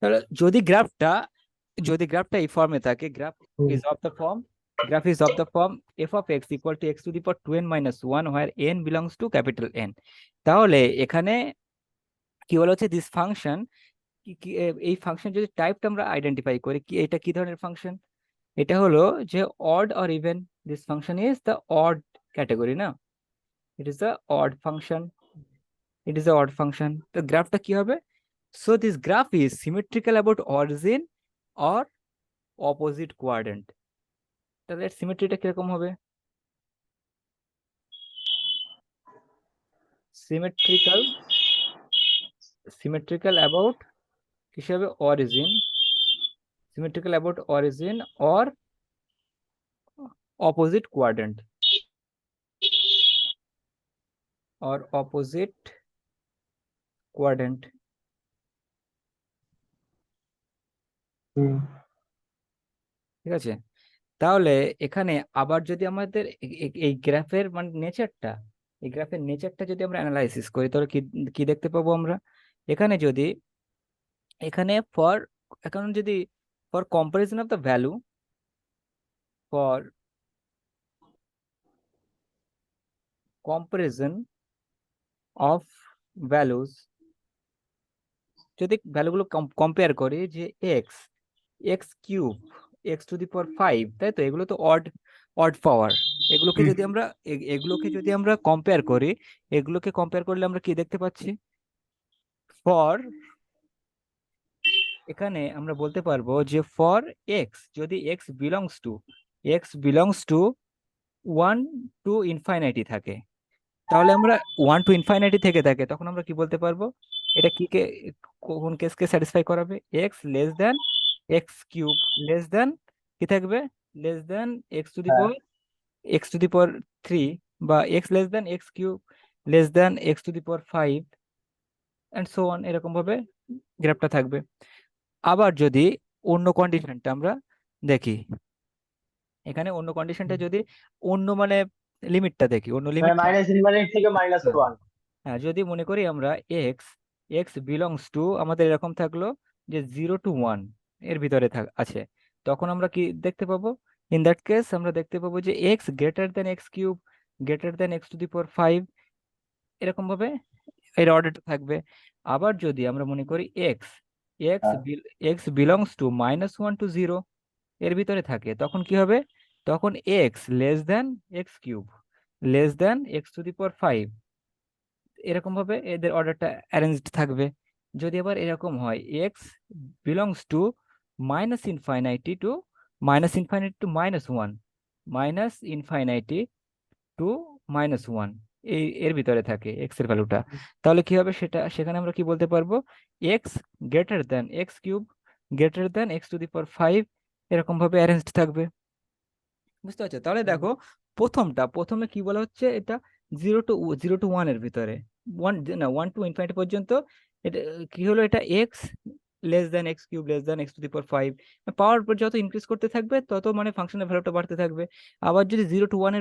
তাহলে যদি গ্রাফটা এই ফর্মে থাকে, hmm. Graph is of the form f of x equal to x to the power 2n - 1 where n belongs to capital N. তাহলে এখানে কি বলা হচ্ছে, দিস ফাংশন এই ফাংশন যদি টাইপটা আমরা আইডেন্টিফাই করি, কি এটা কি ধরনের ফাংশন, এটা হলো যে odd or even. This function is the odd category, না? It is the odd function, it is the odd function. তো গ্রাফটা কি হবে? So this graph is symmetrical about origin or opposite quadrant. তাহলে এর সিমেট্রিটা কিরকম হবে? সিমেট্রিক্যাল সিমেট্রিক্যাল অ্যাবাউট হিসাবে origin, symmetrical about origin or opposite quadrant, or opposite quadrant. Hmm. ঠিক আছে? তাহলে এখানে আবার যদি আমাদের এই গ্রাফের মানে নেচারটা, এই গ্রাফের নেচারটা যদি আমরা অ্যানালাইসিস করি, তাহলে কি কি দেখতে পাবো আমরা? এখানে যদি এখানে ফর এখন যদি for comparison of the value, for comparison of values, যদি ভ্যালুগুলো কম্পেয়ার করি, যে x x cube, x to the power 5, তাই তো? এগুলো তো অড অড পাওয়ার। এগুলোকে হুম। যদি আমরা এগুলোকে যদি আমরা কম্পেয়ার করি, এগুলোকে কম্পেয়ার করলে আমরা কি দেখতে পাচ্ছি? ফর এখানে আমরা বলতে পারবো যে ফর এক্স, যদি এক্স বিলংস টু 1 to ইনফাইনাইটি থাকে, তাহলে আমরা 1 to ইনফাইনাইটি থেকে থাকে, তখন আমরা কি বলতে পারবো? এটা কি কে কোন কেসকে স্যাটিসফাই করাবে? X less than x cube, less দেন কি থাকবে? লেস দেন এক্স টু দি হ্যাঁ। পাওয়ার এক্স টু দি পাওয়ার 3, বা x less than x cube, less than x to the power 5, and so on, এরকম ভাবে গ্রাফটা থাকবে। আবার যদি অন্য কন্ডিশনটা আমরা দেখি, এখানে অন্য কন্ডিশনটা যদি অন্য মানে লিমিটটা দেখি, অন্য মানে লিমিটটা, মাইনাস ইনফিনিটি থেকে -1। হ্যাঁ, যদি মনে করি আমরা এক্স এক্স বিলংস টু আমাদের এরকম থাকলো যে 0 to 1 এর ভিতরে আছে, তখন আমরা কি দেখতে পাবো? ইন দ্যাট কেস আমরা দেখতে পাবো যে x greater than x cube, greater than x to the power 5, এরকম ভাবে এর অর্ডারটা থাকবে। আবার যদি আমরা মনে করি এক্স এক্স হ্যাঁ। এক্স বিলংস টু -1 to 0 এর ভিতরে থাকে, তখন কি হবে? তখন x less than x cube, less than x to the power 5, এরকম ভাবে এদের অর্ডারটা অ্যারেঞ্জড থাকবে। যদি আবার এরকম হয় x belongs to -infinity to -1, -infinity to -1, এই এর ভিতরে থাকে এক্স এর ভ্যালুটা, তাহলে কি হবে? সেখানে আমরা কি বলতে পারবো? X greater than x cube, greater than x to the power 5, এরকম ভাবে অ্যারেঞ্জড থাকবে। বুঝতে পারছো? তাহলে হুম। দেখো, প্রথমে কি বলা হচ্ছে, এটা জিরো টু ওয়ান এর ভিতরে, ওয়ান না 1 to ইনফিনিটি পর্যন্ত, এটা কি হলো, এটা x less than x cube, less than x to the power 5, power পর যত ইনক্রিজ করতে থাকবে তত মানে ফাংশনের ভ্যালুটা বাড়তে থাকবে। আবার যদি 0 to 1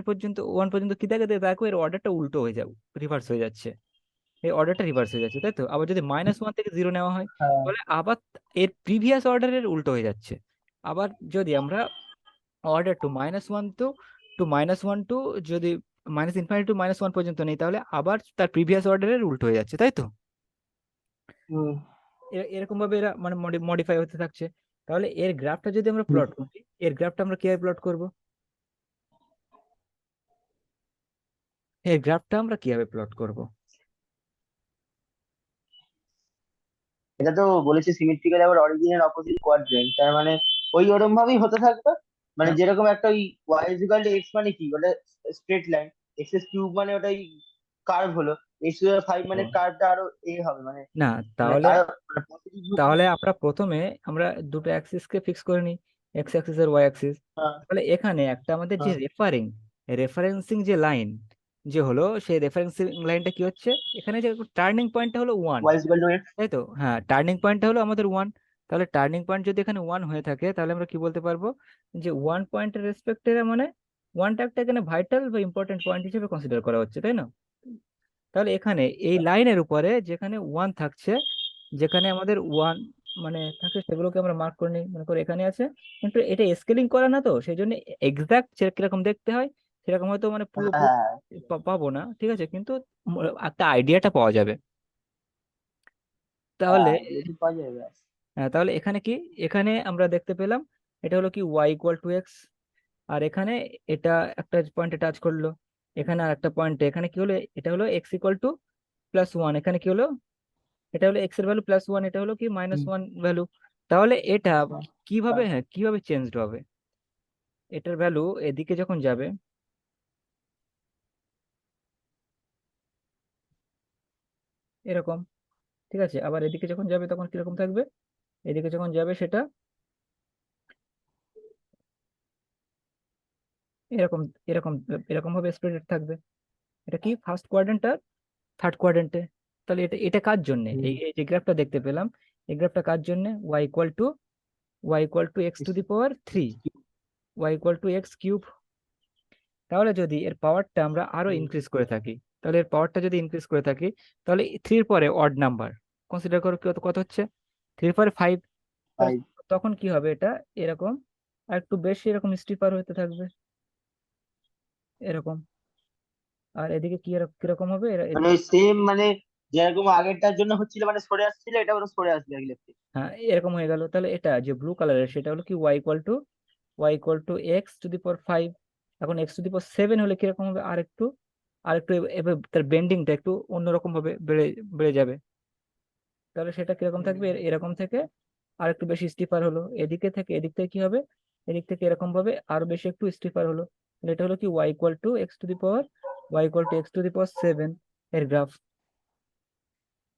কি দেখে, দেখো এর অর্ডারটা উল্টো হয়ে যাবে, রিভার্স হয়ে যাচ্ছে, এই অর্ডারটা রিভার্স হয়ে যাচ্ছে, তাই তো? আবার যদি -1 থেকে 0 নেওয়া হয়, হ্যাঁ। তাহলে আবার এর প্রিভিয়াস অর্ডারের উল্টো হয়ে যাচ্ছে। আবার যদি আমরা অর্ডার টু -1 টু যদি -ইনফিনিটি টু -1 পর্যন্ত নেই, তাহলে আবার তার প্রিভিয়াস অর্ডারের উল্টো হয়ে যাচ্ছে, তাই তো? হুম। এরকম ভাবে এরা মানে মডিফাই হতে থাকছে। তাহলে এর গ্রাফটা যদি আমরা হুম। প্লট করি, এর গ্রাফটা আমরা কিভাবে প্লট করব? এর গ্রাফটা আমরা কিভাবে প্লট করব? এটা তো বলেছে সিমেট্রিক্যাল আবার অরিজিনের অপোজিট কোয়াড্রেন্ট, তার মানে ওই ওরম ভাবেই হতে থাকবে। মানে না, যেরকম একটা ওই ওয়াই ইকুয়াল টু এক্স মানে কি, ওটা straight line. X S cube মানে ওটাই কার্ভ হলো। এক্স টু 5 মানে ও, কার্ভটা আরো এ হবে মানে, না, মানে তাহলে আরো পজিটিভ রূপে। তাহলে আমরা প্রথমে আমরা দুটো অ্যাক্সিসকে ফিক্স করে নিই, এক্স অ্যাক্সিস আর ওয়াই অ্যাক্সিস। হ্যাঁ। তাহলে এখানে একটা আমাদের যে হ্যাঁ। রেফারেন্সিং যে লাইন যে হলো, সেই রেফারেন্সিং লাইনটা কি হচ্ছে? এখানে যে টার্নিং পয়েন্টটা হলো 1, ওয়াই ইকুয়াল টু এক্স। তাই তো? হ্যাঁ, টার্নিং পয়েন্টটা হলো আমাদের 1। তাহলে টার্নিং পয়েন্ট যদি এখানে 1 হয়ে থাকে, তাহলে আমরা কি বলতে পারবো? যে 1 পয়েন্টের রেসপেক্টে মানে ওয়ানটা একটা এখানে ভাইটাল বা ইম্পর্টেন্ট পয়েন্ট হিসেবে কনসিডার করা হচ্ছে, তাই না? তাহলে এখানে এই লাইনের উপরে যেখানে 1 থাকছে, যেখানে আমাদের ওয়ান মানে থাকে সেগুলোকে আমরা মার্ক করে নিই, মনে করো এখানে আছে, কিন্তু এটা স্কেলিং করা না, তো সেই জন্য এক্সাক্ট কিরকম দেখতে হয় সেরকম হয়তো মানে পুরোপুরি হ্যাঁ পাবো না, ঠিক আছে, কিন্তু একটা আইডিয়াটা পাওয়া যাবে। তাহলে হ্যাঁ, যেহেতু পাওয়া যাবে ব্যাস। হ্যাঁ, তাহলে এখানে কি, এখানে আমরা দেখতে পেলাম এটা হলো কি y = x, আর এখানে এটা একটা পয়েন্টে টাচ করলো, এখানে আর একটা পয়েন্টে, এখানে কি হলো, এটা হলো x = +1, এখানে কি হলো, এটা হলো x এর ভ্যালু +1, এটা হলো কি হুম, -1 ভ্যালু। তাহলে এটা আচ্ছা, কিভাবে, বাহ, হ্যাঁ কিভাবে চেঞ্জড হবে, এটার ভ্যালু এদিকে যখন যাবে এরকম, ঠিক আছে, আবার এদিকে যখন যাবে তখন কিরকম থাকবে, এদিকে যখন যাবে সেটা এরকম, এরকম এরকম ভাবে স্প্রেড থাকবে। এটা কি ফার্স্ট কোয়াড্রেন্ট আর থার্ড কোয়াড্রেন্টে। তাহলে এটা এটা কার জন্য, হুম, এই এই যে গ্রাফটা দেখতে পেলাম, এই গ্রাফটা কার জন্য, y = x⁻³ y = x³ তাহলে যদি এর পাওয়ারটা আমরা আরো হুম, ইনক্রিজ করে থাকি, তাহলে এর পাওয়ারটা যদি ইনক্রিজ করে থাকি, তাহলে 3-র পরে অড নাম্বার কনসিডার করো, কত কত হচ্ছে, 3-র পরে 5, তাহলে তাই। তখন কি হবে, এটা এরকম আর একটু বেশি এরকম স্টিপার হতে থাকবে এরকম, আর এদিকে কি কিরকম হবে, মানে সেম, মানে যেরকম আগেরটার জন্য হচ্ছিল, মানে সরে আসছিল, এটা ওরা সরে আসবে এগুলো। হ্যাঁ এরকম হয়ে গেল। তাহলে এটা যে ব্লু কালারের সেটা হলো কি y = x⁵, এখন x⁷ হলে কিরকম হবে, আর একটু এবার তার বেন্ডিংটা একটু অন্যরকম ভাবে বেড়ে বেড়ে যাবে। তাহলে সেটা কিরকম হুম, থাকবে, এরকম থেকে আর একটু বেশি স্টিফার হলো, এদিকে থেকে এদিক থেকে কি হবে, এদিক থেকে এরকম ভাবে আরো বেশি একটু স্টিফার হলো। তাহলে এটা হলো কি y = x⁻7 এর গ্রাফ,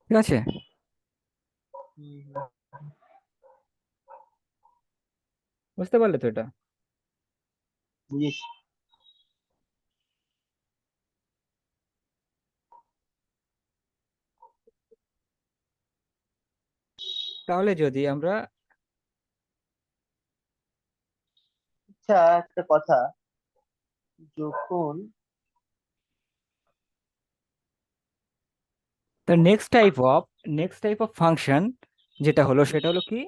ঠিক আছে, হুম, বুঝতে পারলে তো এটা। বুঝেছি। তাহলে যদি আমরা, আচ্ছা, একটা কথা, যখন তার নেক্সট টাইপ অফ ফাংশন যেটা হলো সেটা হলো কি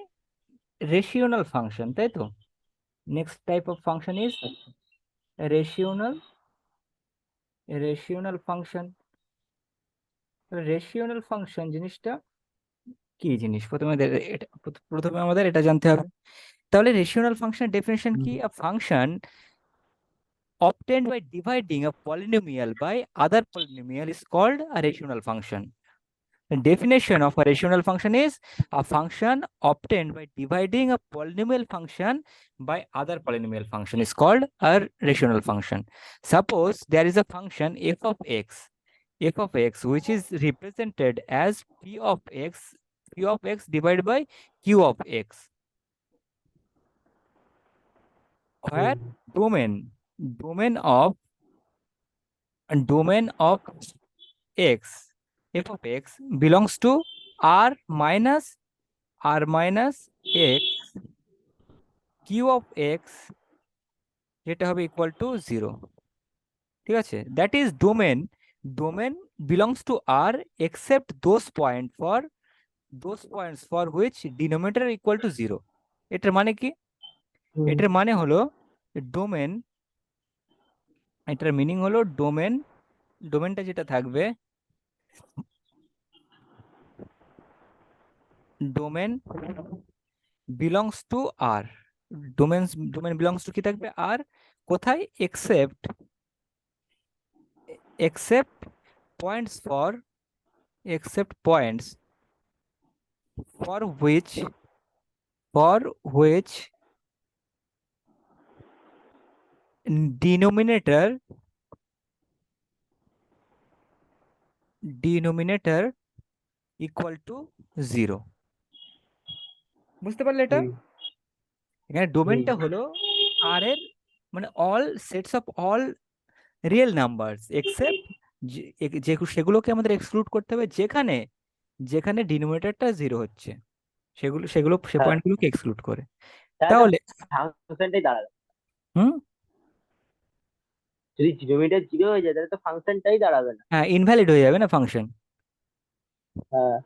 রেশিওনাল ফাংশন, তাই তো। Next type of function is রেশিওনাল রেশিওনাল function. রেশিওনাল function জিনিসটা কি জিনিস, প্রথমে আমাদের এটা জানতে হবে। তাহলে রেশিওনাল ফাংশনের ডেফিনেশন কি, hmm, a function obtained by dividing a polynomial by other polynomial is called a rational function. The definition of a rational function is a function obtained by dividing a polynomial function by other polynomial function is called a rational function. Suppose there is a function f of x which is represented as p of x divided by q of x, where hmm, domain domain of domain of x f of x belongs to r minus x q of x যেটা হবে equal to 0, ঠিক আছে, that is domain belongs to R except those points for which denominator equal to 0। এটার মানে কি, হুম, এটার মানে হলো ডোমেন, এটার মিনিং হলো ডোমেনটা যেটা থাকবে, domain belongs to R, domain belongs to কি থাকবে আর, কোথায়, except points for except points for which denominator denominator equal to 0। বুঝতে পারলে এটা, হুম, এখানে হুম, ডোমেনটা হলো আর এর, মানে all sets of all real numbers except, যে সেগুলোকে আমাদের এক্সক্লুড করতে হবে, যেখানে যেখানে ডিনোমিনেটরটা 0 হচ্ছে, সে হ্যাঁ, পয়েন্টগুলোকে এক্সক্লুড করে। তাহলে তো তাহলে ফাংশনটাই দাঁড়াবে। হুম, যদি জিরোমিটার জিরো হয়ে যায় তাহলে তো ফাংশনটাই দাঁড়াবে না। হ্যাঁ ইনভ্যালিড হয়ে যাবে না ফাংশন। হ্যাঁ,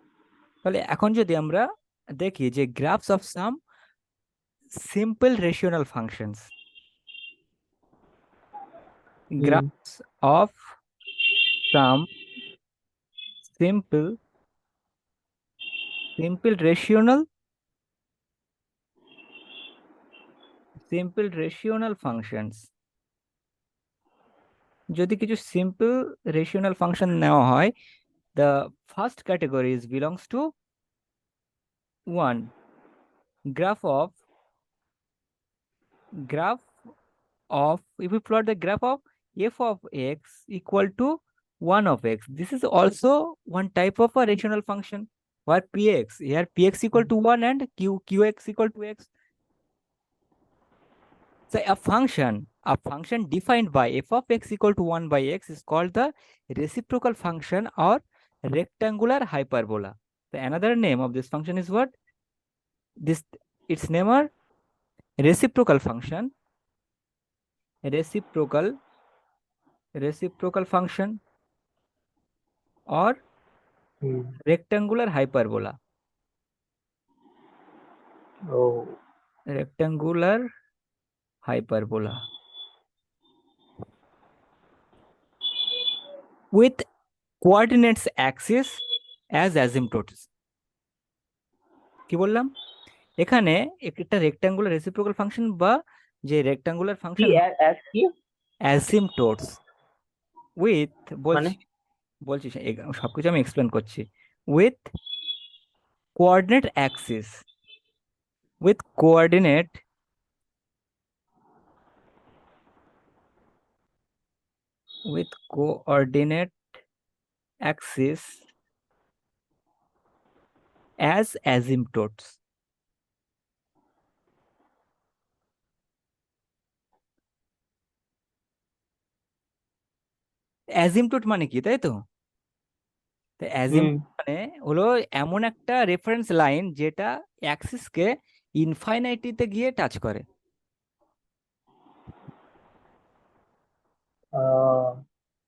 তাহলে এখন যদি আমরা দেখি যে graphs of some simple rational functions, hmm. Graphs of some simple simple rational functions. যদি কিছু সিম্পল রেশনাল ফাংশন নেওয়া হয়, the first category is belongs to 1 graph of if we plot the graph of f of x equal to 1 of x, this is also one type of a rational function where px here px equal to 1 and qx equal to x. So a function defined by f of x equal to 1 by x is called the reciprocal function or rectangular hyperbola. The another name of this function is what? This its name are reciprocal function, reciprocal function or hmm. rectangular hyperbola. O. Rectangular hyperbola with coordinates axis as asymptotes. কি বললাম? এখানে একটা rectangular reciprocal function বা যে rectangular কি function কি অ্যাসিম্পটোটস with, মানে? বলছি বলছি সবকিছু আমি এক্সপ্লেন করছি। With coordinate axis, with coordinate axis as asymptotes. Asymptote মানে কি, তাই তো? তো হুম। অ্যাসিম্পটোট মানে হলো এমন একটা রেফারেন্স লাইন যেটা অ্যাক্সিসকে ইনফাইনাইটিতে গিয়ে টাচ করে।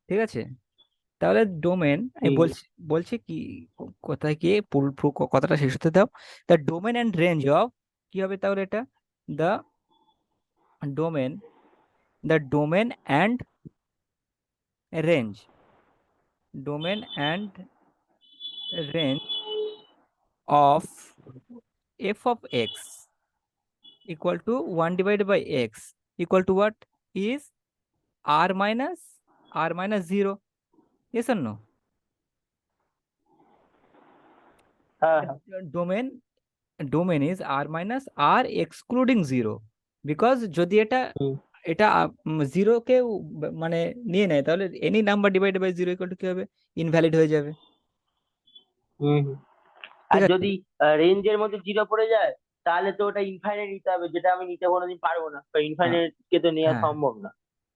ঠিক আছে, তাহলে ডোমেন আমি ঠিক বলছি বলছি কি কোথায় গিয়ে পুরো পুরো কথাটা শেষ হতে দাও। The domain and range of, কি হবে তাহলে এটা? The domain domain and range, domain and range of F of x equal to 1 divided by x equal to what is r minus 0. Yes or no? হ্যাঁ, হ্যাঁ। domain domain is r minus r excluding 0, because যদি এটা হুম, এটা zero কে মানে নিয়ে নেয় তাহলে any number divided by zero equal to কি হবে? ইনভ্যালিড হয়ে যাবে। হুম, হুম। ঠিক আর আছে, যদি রেঞ্জের মধ্যে জিরো পড়ে যায়, তাহলে তো ওটা ইনফাইনাইট নিতে হবে, যেটা আমি নিতে কোনোদিন পারবো না, কারণ হ্যাঁ ইনফাইনাইট কে তো নেওয়া হ্যাঁ সম্ভব না।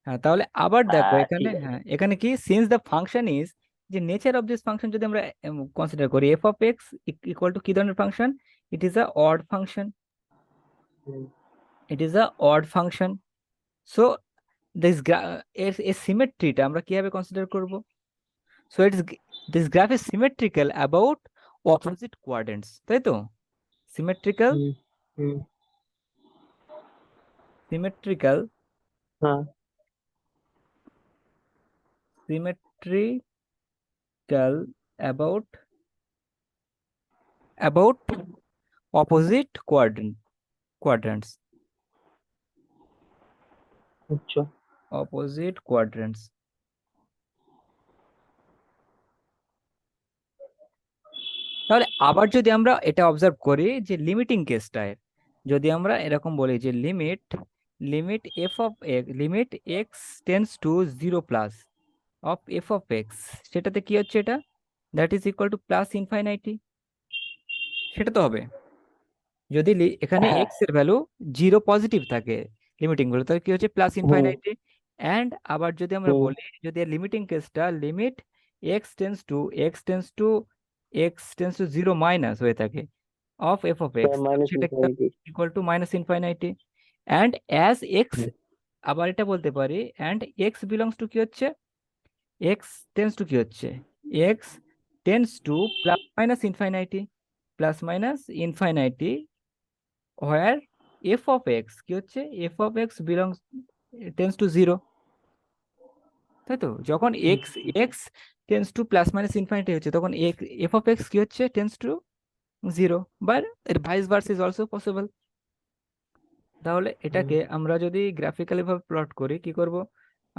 হ্যাঁ, তাহলে আবার দেখো এখানে, ঠিক আছে। হ্যাঁ এখানে কি সিন্স দ্য ফাংশন ইজ, যে নেচার অফ দিস ফাংশন যদি আমরা কনসিডার করি f of x equal to কি ধরনের ফাংশন? It is a odd function, hmm, it is a odd function. So this এর সিমেট্রিটা আমরা কিভাবে কনসিডার করব? So this graph is symmetrical about opposite quadrants, তাই তো? Symmetrical hmm, hmm. সিমেট্রিক্যাল হ্যাঁ। সিমেট্রিক্যাল অ্যাবাউট অপোজিট quadrants, আচ্ছা। opposite quadrants। তাহলে আবার যদি আমরা এটা অবজার্ভ করি যে লিমিটিং কেসটায়, যদি আমরা এরকম বলি যে limit f of x, limit x tends to 0 plus of F of x, সেটাতে কি হচ্ছে? এটা that is equal to plus infinity, সেটা তো হবে। যদি এখানে হ্যাঁ। এক্স এর ভ্যালু 0 পজিটিভ থাকে লিমিটিং ভ্যালু, তাহলে কি হচ্ছে? Plus hmm, ইনফাইনাইটি। অ্যান্ড আবার যদি আমরা হুম। বলি, যদি লিমিটিং কেসটা limit x tends to x tends to 0 minus হয়ে থাকে of F of x, minus সেটা infinity. Equal to minus infinity. And as x, hmm, আবার এটা বলতে পারি অ্যান্ড এক্স বিলংস টু কি হচ্ছে? এক্স টেন্স টু কি হচ্ছে? X tends to plus minus infinity. Plus minus infinity where f of x কি হচ্ছে, f of x belongs tends to zero, তাই তো? যখন x x tends to plus minus infinity হচ্ছে তখন এফ অফ এক্স কি হচ্ছে, টেন্স টু জিরো, বাট এর vice versa is also possible. তাহলে এটাকে আমরা যদি গ্রাফিক্যালি ভাবে প্লট করি কি করব,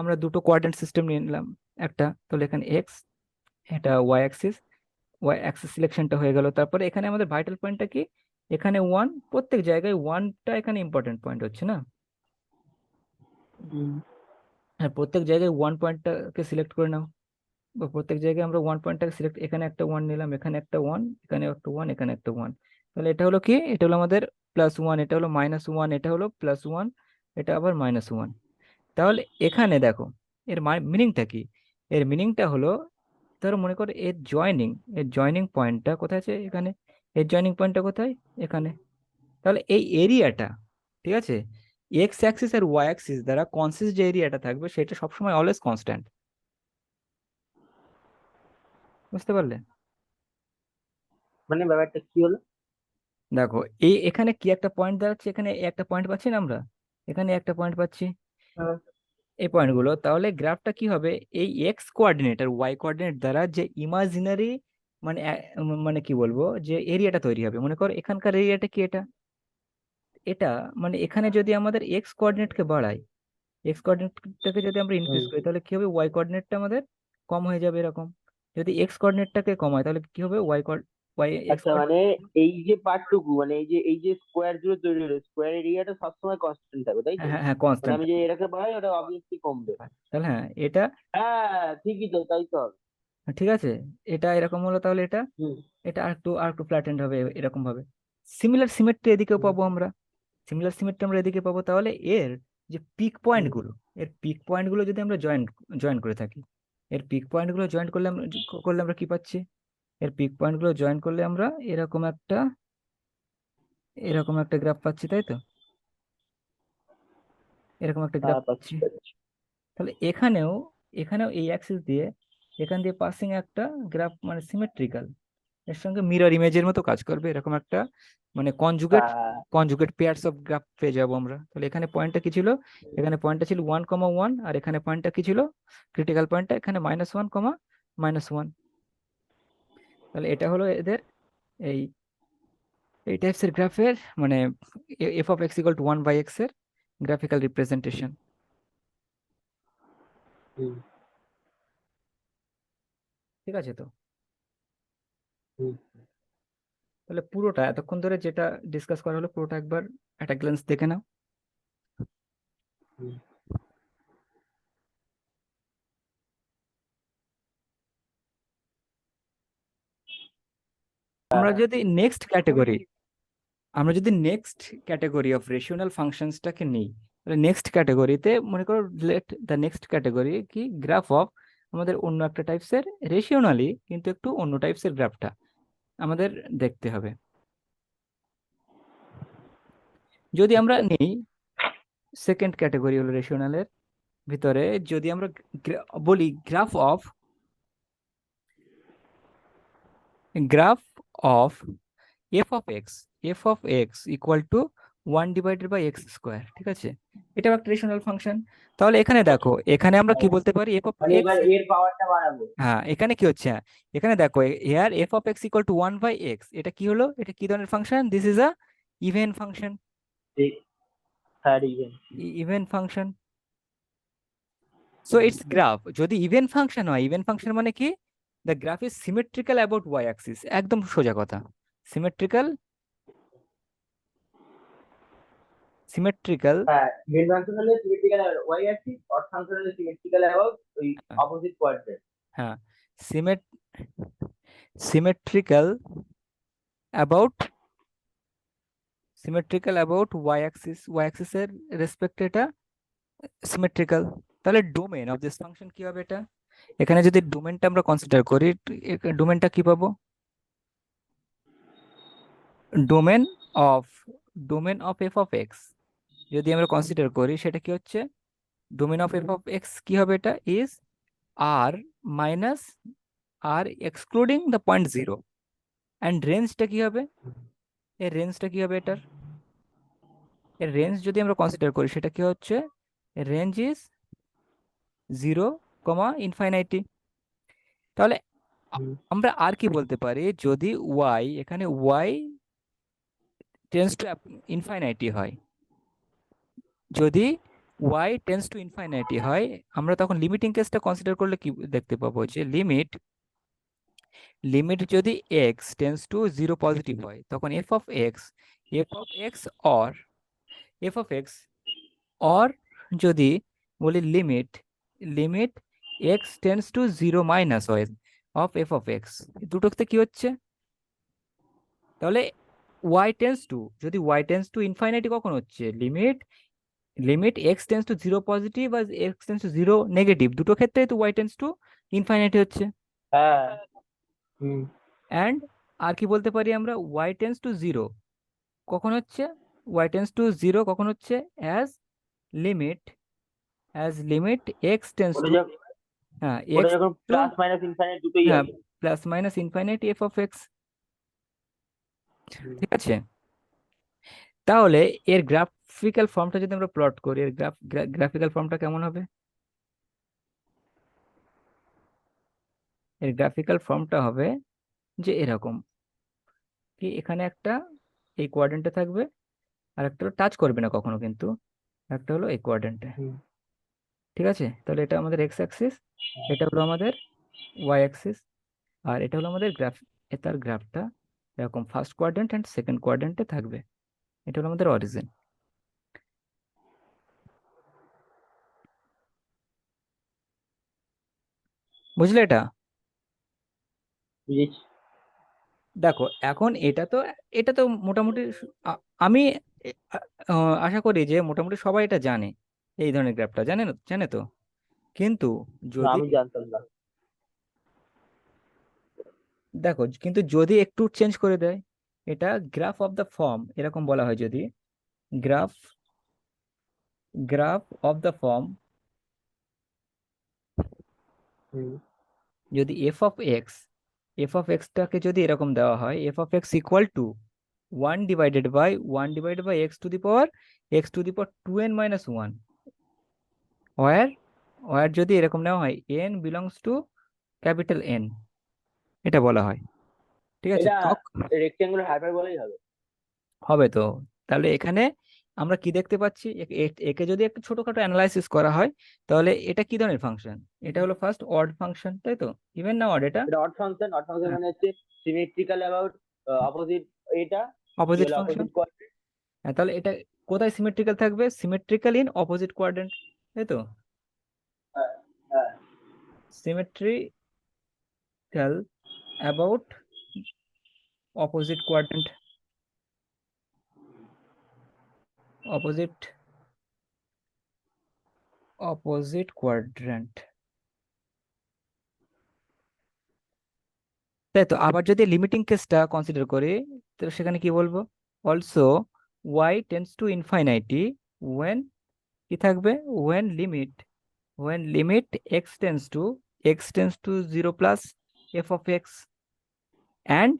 আমরা দুটো কোঅর্ডিনেট সিস্টেম নিয়ে নিলাম একটা, তাহলে এখানে এক্স, এটা ওয়াই অ্যাক্সিস সিলেকশনটা হয়ে গেল। তারপরে এখানে আমাদের ভাইটাল পয়েন্টটা কি, এখানে ওয়ান, প্রত্যেক জায়গায় ওয়ানটা এখানে ইম্পর্টেন্ট পয়েন্ট হচ্ছে না, হ্যাঁ প্রত্যেক জায়গায় ওয়ান পয়েন্টটাকে সিলেক্ট করে নাও, বা প্রত্যেক জায়গায় আমরা ওয়ান পয়েন্টটাকে সিলেক্ট, এখানে একটা ওয়ান নিলাম, এখানে একটা ওয়ান, এখানে একটা ওয়ান, এখানে একটা ওয়ান, তাহলে এটা হলো কি, এটা হলো আমাদের প্লাস ওয়ান, এটা হলো মাইনাস ওয়ান, এটা হলো প্লাস ওয়ান, এটা আবার মাইনাস ওয়ান। তাহলে এখানে দেখো এর মিনিংটা কি, এর মিনিংটা হলো, ধরো মনে করো এর জয়নিং পয়েন্টটা কোথায় আছে, এখানে, এর জয়নিং পয়েন্টটা কোথায়, এখানে। তাহলে এই এরিয়াটা, ঠিক আছে, এক্স অ্যাক্সিস আর ওয়াই অ্যাক্সিস দ্বারা কনসিস্ট যে এরিয়াটা থাকবে সেটা সবসময় অলওয়েজ কনস্ট্যান্ট, বুঝতে পারলে? মানে ব্যাপারটা কি হলো? দেখো এখানে কি একটা পয়েন্ট দাঁড়াচ্ছে, এখানে একটা পয়েন্ট পাচ্ছি না আমরা, এখানে একটা পয়েন্ট পাচ্ছি, আহ, এই পয়েন্টগুলো, তাহলে গ্রাফটা কি হবে, এই এক্স কোঅর্ডিনেট আর ওয়াই কোঅর্ডিনেট দ্বারা যে ইমাজিনারি, মানে মানে কি বলবো, যে এরিয়াটা তৈরি হবে, মনে করো এখানকার এরিয়াটা কি, এটা এটা মানে এখানে যদি আমাদের এক্স কোঅর্ডিনেটকে বাড়াই, এক্স কোঅর্ডিনেটটাকে যদি আমরা ইনক্রিজ হুম। করি তাহলে কি হবে, ওয়াই কোঅর্ডিনেটটা আমাদের কম হয়ে যাবে এরকম। যদি এক্স কোঅর্ডিনেটটাকে কমায় তাহলে কি হবে, ওয়াই এক্স আচ্ছা, মানে এই যে পার্টটুকু, মানে এই যে স্কোয়ার গুলো তৈরি হলো, স্কোয়ার এরিয়াটা সবসময় কনস্ট্যান্ট থাকবে, তাই হ্যাঁ তো? হ্যাঁ হ্যাঁ মানে কনস্ট্যান্ট। আমি যে এটাকে বাড়াই ওটা অবভিয়াসলি কমবে। তাহলে হ্যাঁ এটা, হ্যাঁ, ঠিকই তো, তাই তো হবে। ঠিক আছে, এটা এরকম হলো, তাহলে এটা, হুম। এটা আর একটু ফ্ল্যাটেন্ড হবে এরকম ভাবে। সিমিলার সিমেট্রি এদিকেও হুম। পাবো আমরা, সিমিলার সিমেট্রি আমরা এদিকে পাবো। তাহলে এর যে পিক পয়েন্ট হুম। গুলো, এর পিক পয়েন্ট গুলো যদি আমরা জয়েন জয়েন করে থাকি, এর পিক পয়েন্ট গুলো জয়েন করলে আমরা কি পাচ্ছি, এর পিক পয়েন্ট গুলো জয়েন করলে আমরা এরকম একটা, এরকম একটা গ্রাফ পাচ্ছি, তাই তো? এরকম একটা গ্রাফ হ্যাঁ, পাচ্ছি। পাচ্ছি পাচ্ছি। তাহলে এখানেও, এখানেও এই অ্যাক্সিস দিয়ে, এখান দিয়ে পাসিং একটা গ্রাফ, মানে সিমেট্রিক্যাল, এর সঙ্গে মিরর ইমেজের মতো কাজ করবে, এরকম একটা মানে কনজুগেট, হ্যাঁ। পেয়ার্স অফ গ্রাফ পেয়ে যাবো আমরা। তাহলে এখানে পয়েন্টটা কি ছিল, এখানে পয়েন্টটা ছিল 1,1, আর এখানে পয়েন্টটা কি ছিল, ক্রিটিক্যাল পয়েন্টটা এখানে -1,-1। তাহলে এটা হলো এদের এই এই টাইপস এর গ্রাফের, মানে F of x equal to 1/x এর গ্রাফিক্যাল রিপ্রেজেন্টেশন, হুম। ঠিক আছে তো? হুম। তাহলে পুরোটা এতক্ষণ ধরে যেটা ডিসকাস করা হলো পুরোটা একবার একটা গ্ল্যান্স দেখে নাও। হুম। আমরা হ্যাঁ। যদি নেক্সট ক্যাটাগরি, আমরা যদি নেক্সট ক্যাটাগরি অফ রেশনাল ফাংশনসটাকে নিই, তাহলে নেক্সট ক্যাটাগরিতে মনে করো, লেট দ্য নেক্সট ক্যাটাগরি কি, গ্রাফ অফ আমাদের অন্য একটা টাইপসের রেশনালি কিন্তু একটু অন্য টাইপসের গ্রাফটা আমাদের দেখতে হবে। যদি আমরা আচ্ছা। নিই সেকেন্ড ক্যাটাগরি হলো রেশনালের ভিতরে, যদি আমরা বলি graph of F of x equal two 1/x², ঠিক আছে, এটাও একটা রেশনাল ফাংশন। তাহলে এখানে দেখো, এখানে আমরা কি হ্যাঁ, বলতে পারি, এফ অফ মানে এক্স, এবার এর পাওয়ারটা বাড়াবো। হ্যাঁ এখানে কি হচ্ছে, হ্যাঁ, এখানে দেখো এর F of x equal to 1/x, এটা কি হলো, এটা কি ধরনের function, this is a even function, ঠিক। হ্যাঁ, even. Even function. So its graph যদি ইভেন ফাংশন হয়, ইভেন ফাংশন মানে কি, the graph is symmetrical about Y axis, একদম সোজা কথা, সিমেট্রিক্যাল, সিমেট্রিক্যাল, হ্যাঁ, ইভেন ফাংশন হলে symmetrical Y axis, odd function হলে সিমেট্রিক্যাল অ্যাবাউট ওই অপোজিট কোয়াড্রেন্ট। হ্যাঁ, symmetric symmetrical about, Y Axis এর রেসপেক্টে এটা সিমেট্রিক্যাল। তাহলে ডোমেন অফ দিস ফাংশন কি হবে, এটা এখানে যদি ডোমেনটা আমরা কনসিডার করি, ডোমেনটা কি পাবো, domain of domain of F of x যদি আমরা কনসিডার করি সেটা কি হচ্ছে, domain of F of x কি হবে, এটা ইজ আর মাইনাস আর excluding the point zero, and রেঞ্জটা কি হবে, এর রেঞ্জটা কি হবে এটার, এর রেঞ্জ যদি আমরা কনসিডার করি সেটা কি হচ্ছে, রেঞ্জ ইজ 0, ইনফাইনাইটি। তাহলে আমরা আর কি বলতে পারি, যদি ওয়াই এখানে ওয়াই টেন্স টু ইনফাইনাইটি হয়, যদি ওয়াই টেন্স টু ইনফাইনাইটি হয়, আমরা তখন লিমিটিং কেসটা কনসিডার করলে কি দেখতে পাবো, যে লিমিট লিমিট যদি এক্স টেন্স টু 0 পজিটিভ হয়, তখন F of X or F of X or যদি বলি limit limit x tends to 0 minus হয় অফ এফ অফ এক্স, দুটোতে কি হচ্ছে, তাহলে ওয়াই টেন্স টু, যদি ওয়াই টেন্স টু ইনফাইনাইটি কখন হচ্ছে, limit x tends to 0 positive আর এক্স টেন্স টু 0 নেগেটিভ, দুটো ক্ষেত্রেই তো ওয়াই টেন্স টু ইনফাইনাইটি হচ্ছে। হ্যাঁ। হুম। অ্যান্ড আর কি বলতে পারি আমরা, ওয়াই টেন্স টু 0 কখন হচ্ছে, ওয়াই টেন্স টু 0 কখন হচ্ছে, as limit limit x tends ওটা টু, যখন হ্যাঁ ওটা এক্স যখন টু, প্লাস মাইনাস ইনফাইনাইট দুটোই হ্যাঁ হবে। Plus minus infinite f of x. হুম। ঠিক আছে, তাহলে এর গ্রাফিক্যাল ফর্মটা যদি আমরা প্লট করি, এর গ্রাফিক্যাল ফর্মটা কেমন হবে, এর গ্রাফিক্যাল ফর্মটা হবে যে এরকম, কি এখানে একটা এই কোয়াড্রেন্টে থাকবে, আর একটা হলো টাচ করবে না কখনো কিন্তু, একটা হলো এই কোয়াড্রেন্টে। হুম। ঠিক আছে, তাহলে এটা আমাদের এক্স অ্যাক্সিস, এটা হলো আমাদের ওয়াই অ্যাক্সিস, আর এটা হলো আমাদের গ্রাফ, তার গ্রাফটা এরকম ফার্স্ট কোয়াড্রেন্ট অ্যান্ড সেকেন্ড কোয়াড্রেন্টে থাকবে, এটা হলো আমাদের অরিজিন। বুঝলে এটা? বুঝেছি। দেখো এখন এটা তো মোটামুটি আমি আশা করি যে মোটামুটি সবাই এটা জানে, এই ধরনের গ্রাফটা জানে তো, কিন্তু না, যদি আমি জানতাম না। দেখো কিন্তু যদি একটু চেঞ্জ করে দেয়, এটা গ্রাফ অফ দ্য ফর্ম এরকম বলা হয়, যদি graph graph of the form, হুম। যদি এফ অফ এক্সটাকে যদি এরকম দেওয়া হয়, f of x equal to 1/1 x to the power 2n-1, where where যদি এরকম নেওয়া হয় n belongs to capital N, এটা বলা হয়। ঠিক আছে, এটা তখন রেক্টেঙ্গুলার হাইপারবোলাই হবে। হবে তো। তাহলে এখানে আমরা কি দেখতে পাচ্ছি, একে যদি একটু ছোটখাটো অ্যানালাইসিস করা হয়, তাহলে এটা কি ধরনের ফাংশন, এটা হলো ফার্স্ট অড ফাংশন, তাই তো, ইভেন না অড এটা, এটা অড ফাংশন মানে হচ্ছে সিমেট্রিক্যাল অ্যাবাউট অপোজিট, এটা কি অপোজিট হলো ফাংশন। Opposite quadrant. তাহলে এটা কোথায় সিমেট্রিক্যাল থাকবে, সিমেট্রিক্যাল ইন অপোজিট কোয়াড্রেন্ট, তাই তো, হ্যাঁ। হ্যাঁ। Symmetrical about opposite quadrant, opposite opposite quadrant, তাই তো। আবার যদি লিমিটিং কেসটা কনসিডার করি, তো সেখানে কি বলবো, also y tends to infinity when কি থাকবে, when limit x tends to 0 plus f of x, and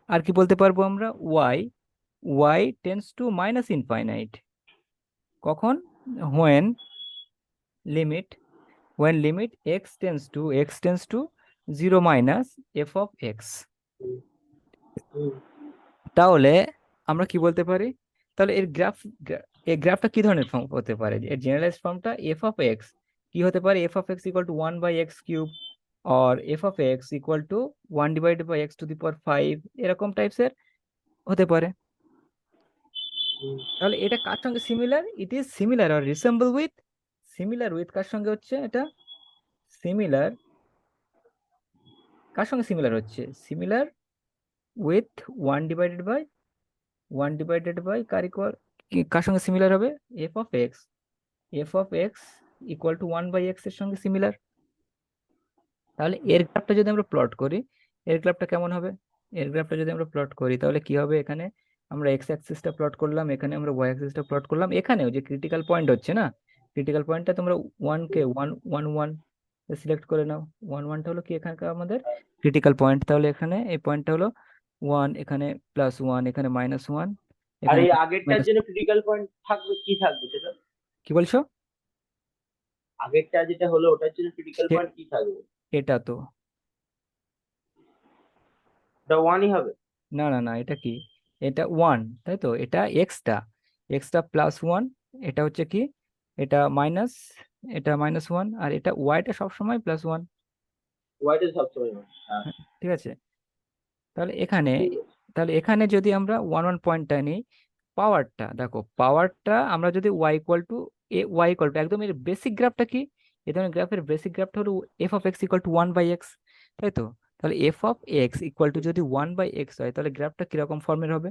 আর কি বলতে পারবো আমরা, y tends to minus infinite, কখন, when limit limit x tends to 0 minus f of x. হুম। হুম। তাহলে আমরা কি বলতে পারি, তাহলে এর গ্রাফটা কি ধরনের ফর্ম হতে পারে, এর জেনারেলাইজ ফর্মটা এফ অফ এক্স কি হতে পারে, F of x equal to 1/x³ আর F of x equal to 1/x⁵ এরকম টাইপসের হতে পারে। হুম। তাহলে এটা কার সঙ্গে সিমিলার, ইট ইজ সিমিলার আর রিসেম্বল উইথ, সিমিলার উইথ কার সঙ্গে হচ্ছে এটা, সিমিলার কার সঙ্গে সিমিলার হচ্ছে, similar with one divided by কার ইকুয়াল, কার সঙ্গে সিমিলার হবে, f of x equal to 1/x এর সঙ্গে সিমিলার। তাহলে এর গ্রাফটা যদি আমরা প্লট করি, এর গ্রাফটা কেমন হবে, এর গ্রাফটা যদি আমরা প্লট করি তাহলে কি হবে, এখানে আমরা এক্স অ্যাক্সিসটা প্লট করলাম, এখানে আমরা ওয়াই অ্যাক্সিসটা প্লট করলাম, এখানেও যে ক্রিটিক্যাল পয়েন্ট হচ্ছে না, ক্রিটিক্যাল পয়েন্টটা তোমরা ওয়ান কে ওয়ান ওয়ান ওয়ান সিলেক্ট করে নাও। 1 1টা হলো কি এখানকার আমাদের ক্রিটিক্যাল পয়েন্ট, তাহলে এখানে এই পয়েন্টটা হলো 1, এখানে +1, এখানে -1, আর এখানে এই আগেরটার মাইনাস। জন্য ক্রিটিক্যাল পয়েন্ট থাকবে, কি থাকবে সেটা? কি বলছো? আগেরটা যেটা হলো ওটার জন্য ক্রিটিক্যাল সে- পয়েন্ট কি থাকবে? এটা তো ওটা ওয়ানই হবে? না না না, এটা কি, এটা 1 তাই তো, এটা এক্সটা, এক্সটা +1, এটা হচ্ছে কি, এটা মাইনাস, এটা -1, আর এটা ওয়াইটা সবসময় +1। ওয়াইটা সবসময় one। হ্যাঁ, ঠিক আছে, তাহলে এখানে, ঠিক আছে। যদি আমরা 1 1 পয়েন্টটা নিই, পাওয়ারটা দেখো, পাওয়ারটা আমরা যদি y ইকুয়াল টু একদম এর বেসিক গ্রাফটা কি, এই ধরনের গ্রাফের বেসিক গ্রাফটা হলো f(x) = 1/x, তাই তো। তাহলে f(x) যদি 1/x হয়, তাহলে গ্রাফটা কিরকম ফর্মের হবে?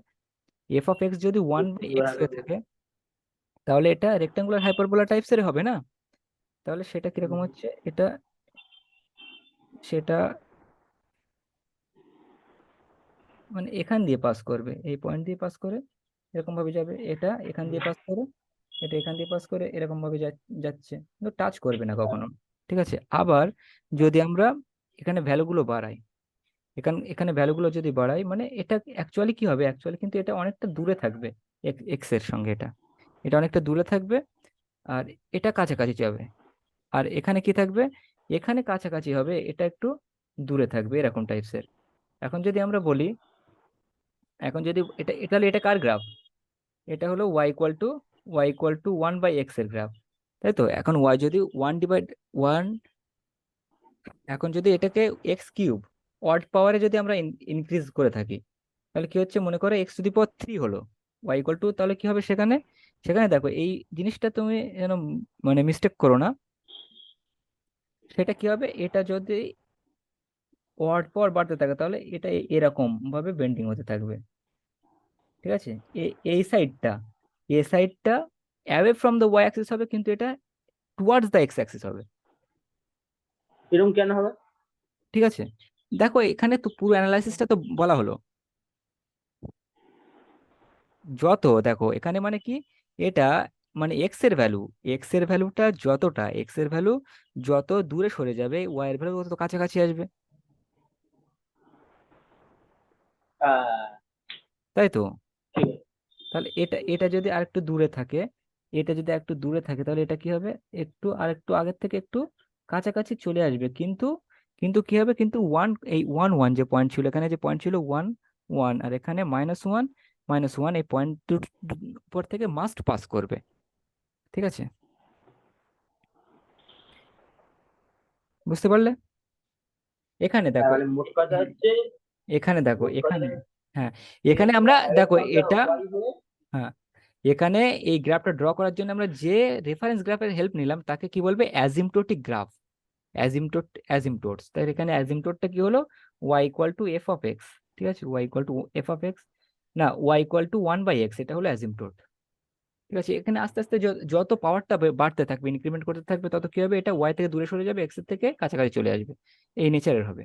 f(x) যদি 1/x হয়ে থাকে, তাহলে এটা রেক্টাঙ্গুলার হাইপারবোলা টাইপসের হবে না? তাহলে সেটা কিরকম হচ্ছে, এটা, সেটা মানে এখান দিয়ে পাস করবে, এই পয়েন্ট দিয়ে পাস করে এরকম ভাবে যাবে, এটা এখান দিয়ে পাস করে, এটা এখান দিয়ে পাস করে এরকম ভাবে যাচ্ছে, কিন্তু টাচ করবে না কখনো। ঠিক আছে, আবার যদি আমরা এখানে ভ্যালুগুলো বাড়াই, এখানে ভ্যালুগুলো যদি বাড়াই, মানে এটা অ্যাকচুয়ালি কি হবে, অ্যাকচুয়ালি কিন্তু এটা অনেকটা দূরে থাকবে, এক্স এর সঙ্গে এটা, এটা অনেকটা দূরে থাকবে, আর এটা কাছাকাছি যাবে, আর এখানে কি থাকবে, এখানে কাছাকাছি হবে, এটা একটু দূরে থাকবে, এরকম টাইপসের। এখন যদি আমরা বলি, এখন যদি তাহলে এটা কার গ্রাফ? এটা হলো y ইকুয়াল টু 1/x এর গ্রাফ, তাই তো। এখন y যদি 1/1, এখন যদি এটাকে x³ অড পাওয়ারে যদি আমরা ইনক্রিজ করে থাকি, তাহলে কি হচ্ছে, মনে করো x⁻³ হলো, y ইকুয়াল টু, তাহলে কি হবে সেখানে, সেখানে দেখো এই জিনিসটা তুমি যেন মানে মিস্টেক করো না, সেটা কি হবে, এটা যদি অড পাওয়ার বাড়তে থাকে, তাহলে এটা এরকম ভাবে বেন্ডিং হতে থাকবে। ঠিক আছে, এই সাইডটা, এই সাইডটা away from the Y axis হবে, কিন্তু এটা টুয়ার্ডস দ্য এক্স অ্যাক্সিস হবে। এরকম কেন হবে? ঠিক আছে, দেখো এখানে তো পুরো অ্যানালাইসিসটা তো বলা হলো, দেখো এখানে মানে কি, এটা মানে এক্স এর ভ্যালু যত দূরে সরে যাবে, ওয়াই এর ভ্যালু তত কাছাকাছি আসবে, আহ, তাই তো। ঠিক আছে। তাহলে এটা যদি আরেকটু দূরে থাকে, এটা যদি একটু দূরে থাকে, তাহলে এটা কি হবে, একটু আরেকটু আগের থেকে একটু কাছাকাছি চলে আসবে, কিন্তু কি হবে, কিন্তু এই 1 1 যে পয়েন্ট ছিল, এখানে যে পয়েন্ট ছিল 1 1, আর এখানে -1 এই পয়েন্ট উপর থেকে মাস্ট পাস করবে। ঠিক আছে, বুঝতে পারলে? এখানে হ্যাঁ, দেখো, মানে মোট কথা হ্যাঁ, হচ্ছে, এখানে দেখো, মোট কথা এখানে, হচ্ছে হ্যাঁ, এখানে x আমরা away দেখো from the এটা, y হয়ে। হ্যাঁ, এখানে এই গ্রাফটা ড্র করার জন্য আমরা যে রেফারেন্স গ্রাফের হেল্প নিলাম, তাকে কি বলবে, অ্যাজিমটোটিক গ্রাফ, অ্যাজিমটোটস। তাই এখানে অ্যাজিমটোটটা কি হলো, y=f(x), ঠিক আছে, y=f(x), না, y=1/x, এটা হলো অ্যাজিমটোট। ঠিক আছে, এখানে আস্তে আস্তে যত পাওয়ারটা বাড়তে থাকবে, ইনক্রিমেন্ট করতে থাকবে, তত কি হবে, এটা ওয়াই থেকে দূরে সরে যাবে, এক্স এর থেকে কাছাকাছি চলে আসবে, এই নেচারের হবে।